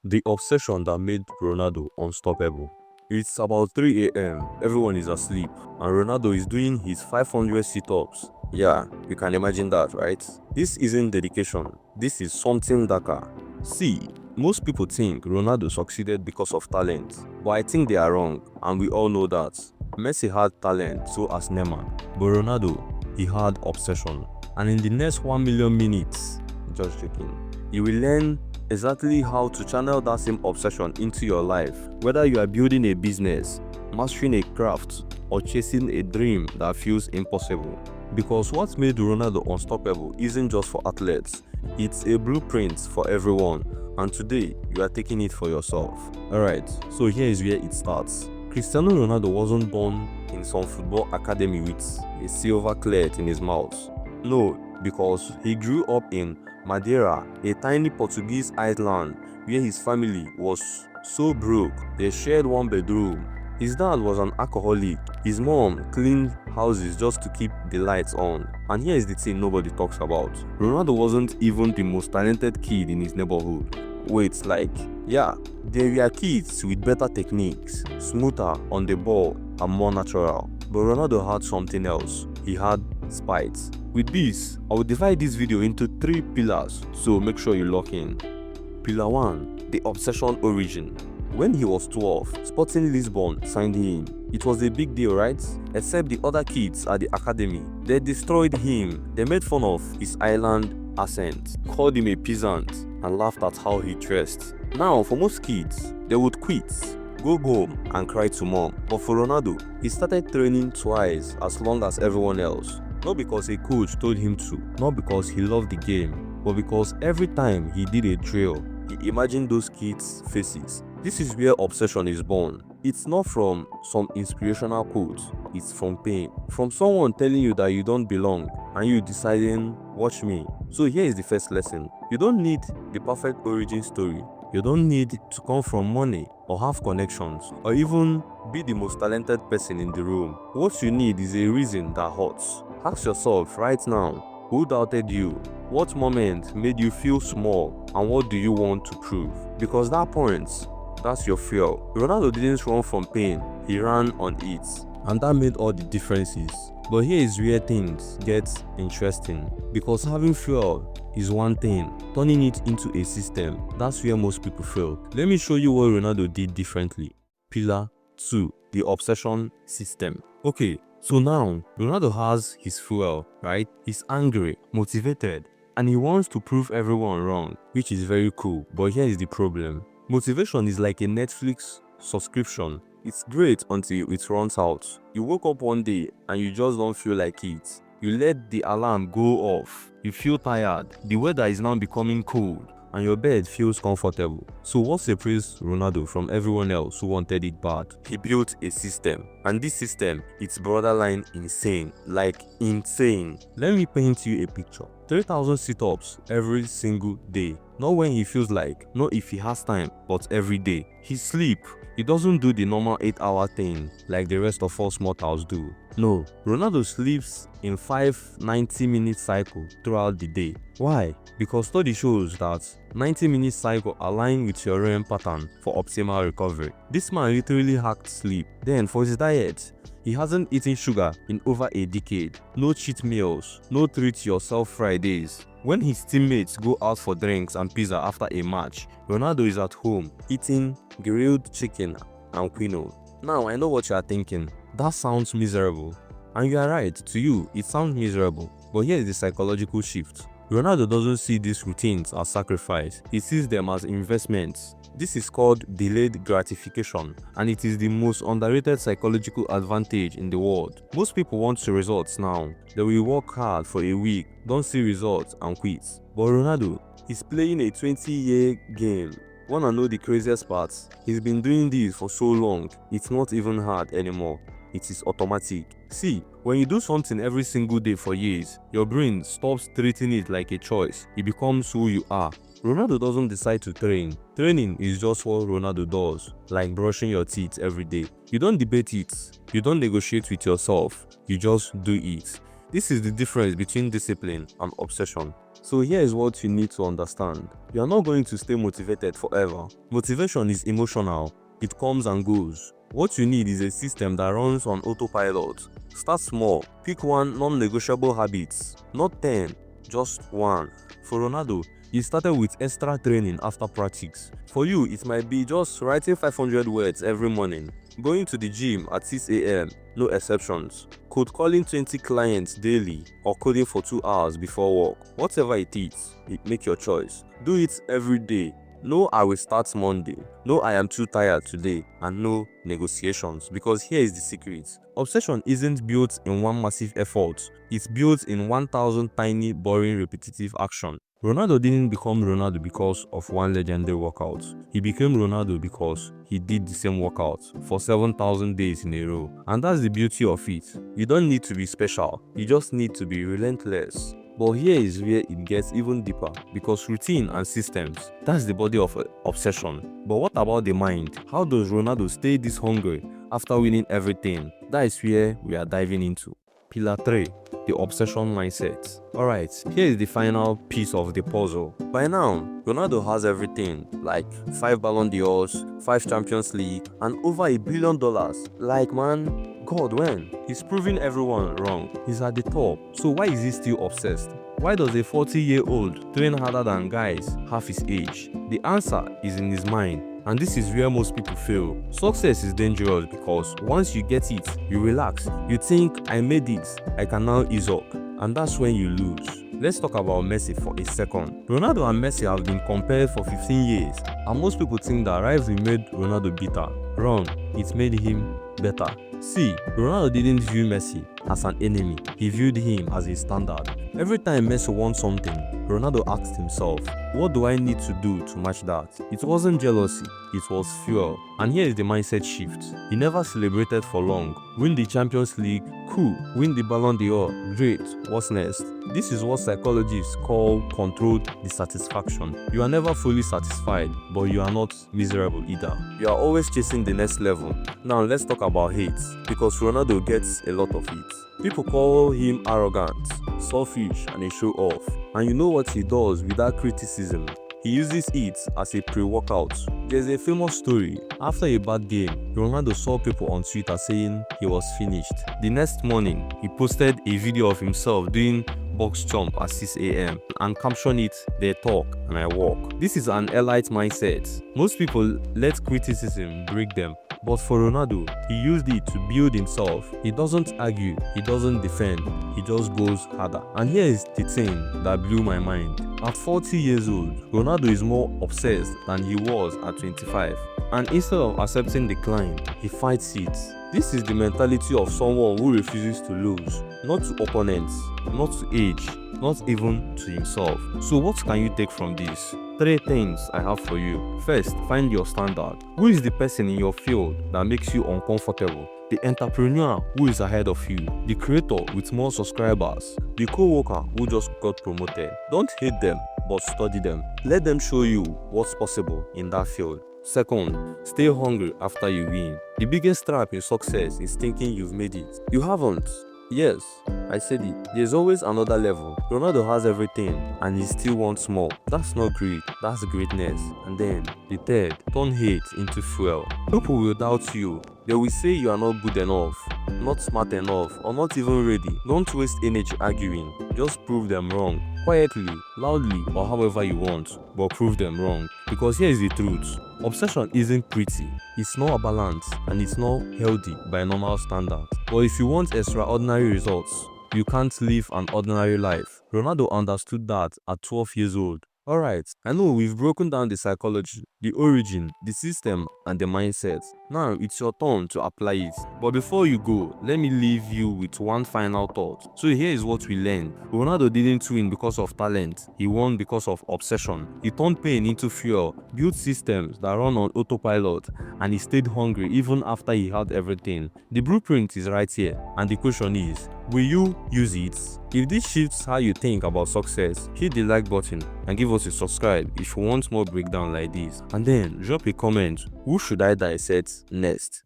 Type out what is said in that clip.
The obsession that made Ronaldo unstoppable. It's about 3 a.m., everyone is asleep, and Ronaldo is doing his 500 sit-ups. Yeah, you can imagine that, right? This isn't dedication, this is something darker. See, most people think Ronaldo succeeded because of talent, but I think they are wrong, and we all know that. Messi had talent, so has Neymar, but Ronaldo, he had obsession. And in the next 1 million minutes, just joking, you will learn exactly how to channel that same obsession into your life, whether you are building a business, mastering a craft, or chasing a dream that feels impossible. Because what made Ronaldo unstoppable isn't just for athletes, it's a blueprint for everyone, and today you are taking it for yourself. Alright, so here is where it starts. Cristiano Ronaldo wasn't born in some football academy with a silver clet in his mouth. No, because he grew up in Madeira, a tiny Portuguese island where his family was so broke they shared one bedroom. His dad was an alcoholic, his mom cleaned houses just to keep the lights on. And here is the thing nobody talks about. Ronaldo wasn't even the most talented kid in his neighborhood. Wait, yeah, there were kids with better techniques, smoother on the ball and more natural. But Ronaldo had something else. He had spite. With this, I will divide this video into 3 pillars, so make sure you lock in. Pillar 1. The obsession origin. When he was 12, Sporting Lisbon signed him. It was a big deal, right? Except the other kids at the academy. They destroyed him. They made fun of his island accent, called him a peasant, and laughed at how he dressed. Now, for most kids, they would quit, go home and cry to mom. But for Ronaldo, he started training twice as long as everyone else. Not because a coach told him to, not because he loved the game, but because every time he did a drill, he imagined those kids' faces. This is where obsession is born. It's not from some inspirational quote, it's from pain. From someone telling you that you don't belong and you deciding, watch me. So here is the first lesson. You don't need the perfect origin story. You don't need to come from money or have connections or even be the most talented person in the room. What you need is a reason that hurts. Ask yourself right now, who doubted you? What moment made you feel small and what do you want to prove? Because that point, that's your fuel. Ronaldo didn't run from pain, he ran on it. And that made all the differences. But here is where things get interesting. Because having fuel is one thing, turning it into a system, that's where most people fail. Let me show you what Ronaldo did differently. Pillar 2. The obsession system. Okay, so now Ronaldo has his fuel, right? He's angry, motivated, and he wants to prove everyone wrong, which is very cool. But here is the problem. Motivation is like a Netflix subscription. It's great until it runs out. You woke up one day and you just don't feel like it. You let the alarm go off. You feel tired. The weather is now becoming cold and your bed feels comfortable. So what separates Ronaldo from everyone else who wanted it bad? He built a system, and this system, it's borderline insane, like insane. Let me paint you a picture. 3,000 sit-ups every single day. Not when he feels like, not if he has time, but every day. He sleep. He doesn't do the normal 8-hour thing like the rest of us mortals do. No, Ronaldo sleeps in 5 90-minute cycles throughout the day. Why? Because study shows that 90-minute cycle align with your REM pattern for optimal recovery. This man literally hacked sleep. Then for his diet, he hasn't eaten sugar in over a decade. No cheat meals, no treat yourself Fridays. When his teammates go out for drinks and pizza after a match, Ronaldo is at home eating grilled chicken and quinoa. Now I know what you are thinking. That sounds miserable. And you are right, to you, it sounds miserable. But here is the psychological shift. Ronaldo doesn't see these routines as sacrifice, he sees them as investments. This is called delayed gratification, and it is the most underrated psychological advantage in the world. Most people want the results now. They will work hard for a week, don't see results and quit. But Ronaldo is playing a 20-year game. Wanna know the craziest part? He's been doing this for so long, it's not even hard anymore. It is automatic. See, when you do something every single day for years, your brain stops treating it like a choice. It becomes who you are. Ronaldo doesn't decide to train. Training is just what Ronaldo does, like brushing your teeth every day. You don't debate it. You don't negotiate with yourself. You just do it. This is the difference between discipline and obsession. So here is what you need to understand. You are not going to stay motivated forever. Motivation is emotional. It comes and goes. What you need is a system that runs on autopilot. Start small. Pick one non-negotiable habit. Not 10, just one. For Ronaldo, he started with extra training after practice. For you, it might be just writing 500 words every morning, going to the gym at 6 a.m., no exceptions, cold calling 20 clients daily, or coding for 2 hours before work. Whatever it is, make your choice. Do it every day. No, I will start Monday. No, I am too tired today. And no negotiations. Because here is the secret. Obsession isn't built in one massive effort. It's built in 1,000 tiny, boring, repetitive actions. Ronaldo didn't become Ronaldo because of one legendary workout. He became Ronaldo because he did the same workout for 7,000 days in a row. And that's the beauty of it. You don't need to be special. You just need to be relentless. But here is where it gets even deeper, because routine and systems, that's the body of obsession. But what about the mind? How does Ronaldo stay this hungry after winning everything? That is where we are diving into. Pillar 3. The obsession mindset. Alright, here is the final piece of the puzzle. By now, Ronaldo has everything, like 5 Ballon d'Ors, 5 Champions League, and over $1 billion. Like, man, God, when? He's proving everyone wrong. He's at the top. So why is he still obsessed? Why does a 40-year-old train harder than guys half his age? The answer is in his mind. And this is where most people fail. Success is dangerous because once you get it, you relax. You think, I made it, I can now ease up. And that's when you lose. Let's talk about Messi for a second. Ronaldo and Messi have been compared for 15 years. And most people think that rivalry made Ronaldo bitter. Wrong, it made him better. See, Ronaldo didn't view Messi as an enemy. He viewed him as a standard. Every time Messi won something, Ronaldo asked himself, what do I need to do to match that? It wasn't jealousy, it was fuel. And here is the mindset shift. He never celebrated for long. Win the Champions League, cool. Win the Ballon d'Or, great. What's next? This is what psychologists call controlled dissatisfaction. You are never fully satisfied, but you are not miserable either. You are always chasing the next level. Now let's talk about hate, because Ronaldo gets a lot of it. People call him arrogant, selfish, and a show-off. And you know what he does with that criticism? He uses it as a pre-workout. There's a famous story. After a bad game, Ronaldo saw people on Twitter saying he was finished. The next morning, he posted a video of himself doing box jump at 6 a.m. and caption it, "They talk and I walk." This is an elite mindset. Most people let criticism break them. But for Ronaldo, he used it to build himself. He doesn't argue, he doesn't defend, he just goes harder. And here is the thing that blew my mind. At 40 years old, Ronaldo is more obsessed than he was at 25. And instead of accepting decline, he fights it. This is the mentality of someone who refuses to lose. Not to opponents, not to age, not even to himself. So what can you take from this? 3 things I have for you. First, find your standard. Who is the person in your field that makes you uncomfortable? The entrepreneur who is ahead of you, the creator with more subscribers, the co-worker who just got promoted. Don't hate them, but study them. Let them show you what's possible in that field. Second, stay hungry after you win. The biggest trap in success is thinking you've made it. You haven't. Yes, I said it. There's always another level. Ronaldo has everything and he still wants more. That's not greed, that's greatness. And then, the third, turn hate into fuel. People will doubt you. They will say you are not good enough, not smart enough, or not even ready. Don't waste energy arguing. Just prove them wrong. Quietly, loudly, or however you want, but prove them wrong. Because here is the truth. Obsession isn't pretty, it's not balanced, and it's not healthy by normal standards. But if you want extraordinary results, you can't live an ordinary life. Ronaldo understood that at 12 years old. Alright, I know we've broken down the psychology, the origin, the system, and the mindset. Now it's your turn to apply it. But before you go, let me leave you with one final thought. So here is what we learned. Ronaldo didn't win because of talent, he won because of obsession. He turned pain into fuel, built systems that run on autopilot, and he stayed hungry even after he had everything. The blueprint is right here, and the question is, will you use it? If this shifts how you think about success, hit the like button and give us a subscribe if you want more breakdown like this. And then drop a comment, who should I dissect next?